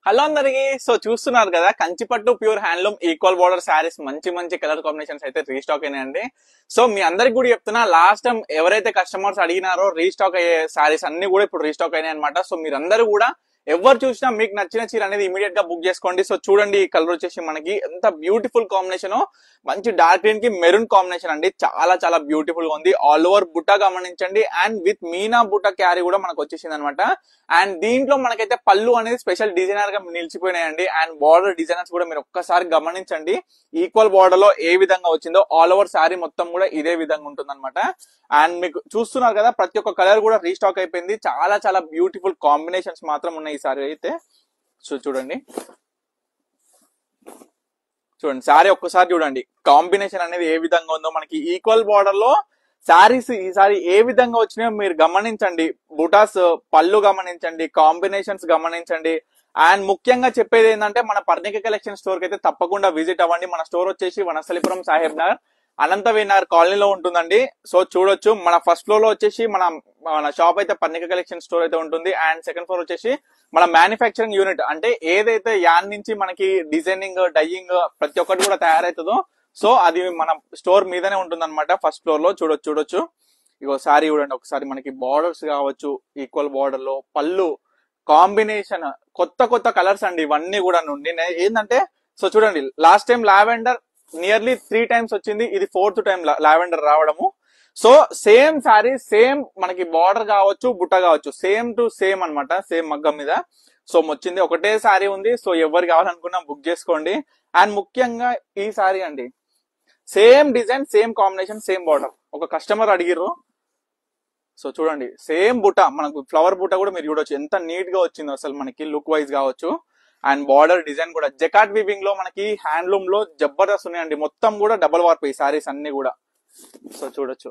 Hello అందరికి. So చూస్తున్నారు కదా, కంచిపట్టు pure handloom equal border saris మంచి మంచి కలర్ కాంబినేషన్స్ అయితే రీస్టాక్ అయినాయండి. సో మీ అందరికి కూడా చెప్తున్నా, లాస్ట్ టైం ఎవరైతే కస్టమర్స్ అడిగినారో రీస్టాక్ అయ్యే శారీస్ అన్ని కూడా ఇప్పుడు రీస్టాక్ అయినాయి అనమాట. సో మీరందరూ కూడా ఎవరు చూసినా మీకు నచ్చిన చీర అనేది ఇమీడియట్ గా బుక్ చేసుకోండి. సో చూడండి, ఈ కలర్ వచ్చేసి మనకి ఎంత బ్యూటిఫుల్ కాంబినేషన్, మంచి డార్క్ గ్రీన్ కి మెరూన్ కాంబినేషన్ అండి. చాలా చాలా బ్యూటిఫుల్ గా ఉంది. ఆల్ ఓవర్ బుట్ట గమనించండి, అండ్ విత్ మీనా బుట్ట క్యారీ కూడా మనకు వచ్చేసింది అనమాట. అండ్ దీంట్లో మనకైతే పళ్ళు అనేది స్పెషల్ డిజైనర్ గా నిలిచిపోయినాయండి. అండ్ బార్డర్ డిజైనర్స్ కూడా మీరు ఒక్కసారి గమనించండి, ఈక్వల్ బార్డర్ లో ఏ విధంగా వచ్చిందో ఆల్ ఓవర్ శారీ మొత్తం కూడా ఇదే విధంగా ఉంటుంది అనమాట. అండ్ మీకు చూస్తున్నారు కదా, ప్రతి ఒక్క కలర్ కూడా రీస్టాక్ అయిపోయింది. చాలా చాలా బ్యూటిఫుల్ కాంబినేషన్స్ మాత్రం ఉన్నాయి ఈ సారీ అయితే. సో చూడండి శారీ ఒక్కసారి చూడండి, కాంబినేషన్ అనేది ఏ విధంగా ఉందో. మనకి ఈక్వల్ బార్డర్ లో శారీస్ ఈసారి ఏ విధంగా వచ్చినాయో మీరు గమనించండి. బుటాస్ పళ్ళు గమనించండి, కాంబినేషన్స్ గమనించండి. అండ్ ముఖ్యంగా చెప్పేది ఏంటంటే, మన పర్ణిక కలెక్షన్ స్టోర్ కి అయితే తప్పకుండా విజిట్ అవ్వండి. మన స్టోర్ వచ్చేసి వనస్థలిపురం సాహెబ్ నగర్ అనంతవినార్ కాలనీలో ఉంటుందండి. సో చూడొచ్చు, మన ఫస్ట్ ఫ్లోర్ లో వచ్చేసి మన షాప్ అయితే పర్ణిక కలెక్షన్ స్టోర్ అయితే ఉంటుంది. అండ్ సెకండ్ ఫ్లోర్ వచ్చేసి మన మ్యానుఫ్యాక్చరింగ్ యూనిట్, అంటే ఏదైతే యాన్ నుంచి మనకి డిజైనింగ్ డైయింగ్ ప్రతి ఒక్కటి కూడా తయారవుతుందో, సో అది మన స్టోర్ మీదనే ఉంటుంది అనమాట. ఫస్ట్ ఫ్లోర్ లో చూడొచ్చు. ఇగో సారీ చూడండి ఒకసారి, మనకి బార్డర్స్ కావచ్చు, ఈక్వల్ బార్డర్ లో పళ్ళు కాంబినేషన్, కొత్త కొత్త కలర్స్ అండి ఇవన్నీ కూడా. నుండి ఏంటంటే, సో చూడండి, last time lavender nearly 3 times వచ్చింది, ఇది 4th time లావెండర్ రావడము. సో సేమ్ శారీ, సేమ్ మనకి బార్డర్ కావచ్చు, బుట్ట కావచ్చు, సేమ్ టు సేమ్ అనమాట, సేమ్ మగ్గం మీద. సో వచ్చింది ఒకటే శారీ ఉంది. సో ఎవరు కావాలనుకున్నా బుక్ చేసుకోండి. అండ్ ముఖ్యంగా ఈ శారీ అండి, same design, same combination, same border. ఒక కస్టమర్ అడిగిర్రు. సో చూడండి, సేమ్ బుట్ట, మనకు ఫ్లవర్ బుట్ట కూడా మీరు చూడొచ్చు ఎంత నీట్ గా వచ్చిందో అసలు, మనకి లుక్ వైజ్ కావచ్చు. అండ్ బార్డర్ డిజైన్ కూడా జకాట్ వీవింగ్ లో మనకి హ్యాండ్లూమ్ లో జబర్దస్త్ ఉన్నాయండి. మొత్తం కూడా డబల్ వార్ప్ ఈ సారీస్ అన్ని కూడా. సో చూడొచ్చు,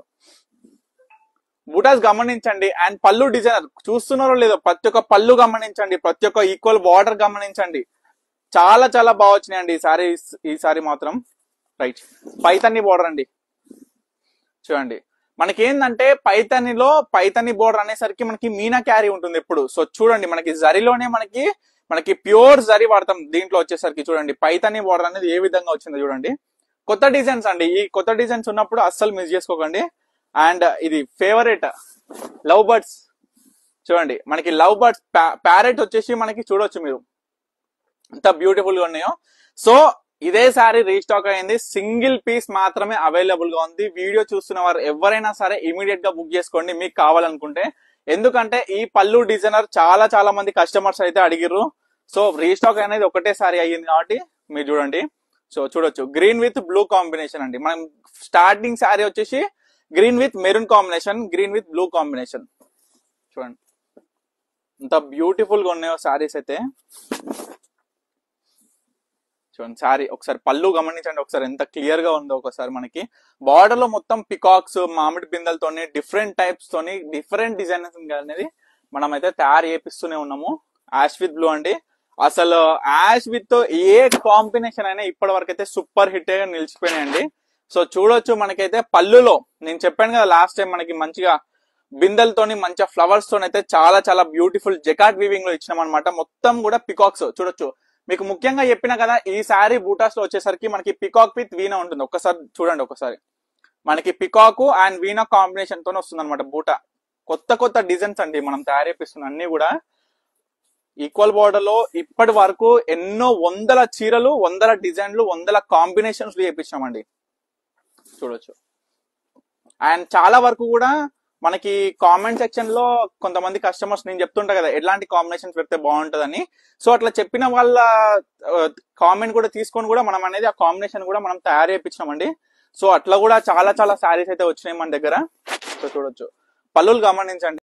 బుటాస్ గమనించండి. అండ్ పళ్ళు డిజైనర్ చూస్తున్నారో లేదో, ప్రతి ఒక్క పళ్ళు గమనించండి, ప్రతి ఒక్క ఈక్వల్ బార్డర్ గమనించండి. చాలా చాలా బాగా వచ్చినాయండి ఈ సారీ మాత్రం. రైట్, పైతని బార్డర్ అండి. చూడండి, మనకి ఏంటంటే పైతని బోర్డర్ అనేసరికి మనకి మీనా క్యారీ ఉంటుంది ఎప్పుడు. సో చూడండి, మనకి జరీలోనే మనకి ప్యూర్ జరీ వాడతాం దీంట్లో వచ్చేసరికి. చూడండి, పైతని బోర్డర్ అనేది ఏ విధంగా వచ్చిందో చూడండి. కొత్త డిజైన్స్ అండి, ఈ కొత్త డిజైన్స్ ఉన్నప్పుడు అస్సలు మిస్ చేసుకోకండి. అండ్ ఇది ఫేవరెట్ లవ్ బర్డ్స్. చూడండి, మనకి లవ్ బర్డ్స్ ప్యారెట్ వచ్చేసి మనకి చూడొచ్చు మీరు ఎంత బ్యూటిఫుల్ గా ఉన్నాయో. సో ఇదే సారీ రీస్టాక్ అయింది, సింగిల్ పీస్ మాత్రమే అవైలబుల్ గా ఉంది. వీడియో చూస్తున్న వారు ఎవరైనా సరే ఇమీడియట్ గా బుక్ చేసుకోండి మీకు కావాలనుకుంటే. ఎందుకంటే ఈ పళ్ళు డిజైనర్ చాలా చాలా మంది కస్టమర్స్ అయితే అడిగిర్రు. సో రీస్టాక్ అనేది ఒకటే సారీ అయ్యింది కాబట్టి మీరు చూడండి. సో చూడొచ్చు, గ్రీన్ విత్ బ్లూ కాంబినేషన్ అండి. మనం స్టార్టింగ్ సారీ వచ్చేసి green with maroon combination, green with blue combination. చూడండి ఎంత బ్యూటిఫుల్ గా ఉన్నాయో సారీస్ అయితే. చూడండి సారీ ఒకసారి పళ్ళు గమనించండి, ఒకసారి ఎంత క్లియర్ గా ఉందో. ఒకసారి మనకి బార్డర్ లో మొత్తం పికాక్స్, మామిడి పిందెలతోని, డిఫరెంట్ టైప్స్ తోని, డిఫరెంట్ డిజైన్స్ అనేది మనం అయితే తయారు చేపిస్తూనే ఉన్నాము. యాష్ విత్ బ్లూ అండి, అసలు యాష్ విత్ ఏ కాంబినేషన్ అయినా ఇప్పటి వరకు అయితే సూపర్ హిట్ గా నిలిచిపోయినాయండి. సో చూడొచ్చు, మనకైతే పళ్ళులో నేను చెప్పాను కదా లాస్ట్ టైం, మనకి మంచిగా బిందెలతోని మంచిగా ఫ్లవర్స్ తోని అయితే చాలా చాలా బ్యూటిఫుల్ జకాట్ వీవింగ్ లో ఇచ్చినాం అనమాట. మొత్తం కూడా పికాక్స్ చూడొచ్చు. మీకు ముఖ్యంగా చెప్పిన కదా, ఈ సారీ బూటాస్ లో వచ్చేసరికి మనకి పికాక్ విత్ వీనా ఉంటుంది. ఒక్కసారి చూడండి, ఒకసారి మనకి పికాక్ అండ్ వీనా కాంబినేషన్ తోనే వస్తుంది అనమాట బూటా. కొత్త కొత్త డిజైన్స్ అండి మనం తయారు చేపిస్తున్న అన్ని కూడా. ఈక్వల్ బార్డర్ లో ఇప్పటి వరకు ఎన్నో వందల చీరలు, వందల డిజైన్లు, వందల కాంబినేషన్స్ చేపించామండి. చూడొచ్చు. అండ్ చాలా వరకు కూడా మనకి కామెంట్ సెక్షన్ లో కొంతమంది కస్టమర్స్ నేను చెప్తుంటా కదా ఎట్లాంటి కాంబినేషన్స్ పెడితే బాగుంటుందని. సో అట్లా చెప్పిన వాళ్ళ కామెంట్ కూడా తీసుకొని కూడా మనం అనేది ఆ కాంబినేషన్ కూడా మనం తయారు చేయించామండి. సో అట్లా కూడా చాలా చాలా శారీస్ అయితే వచ్చినాయి మన దగ్గర. సో చూడొచ్చు, పళ్ళులు గమనించండి.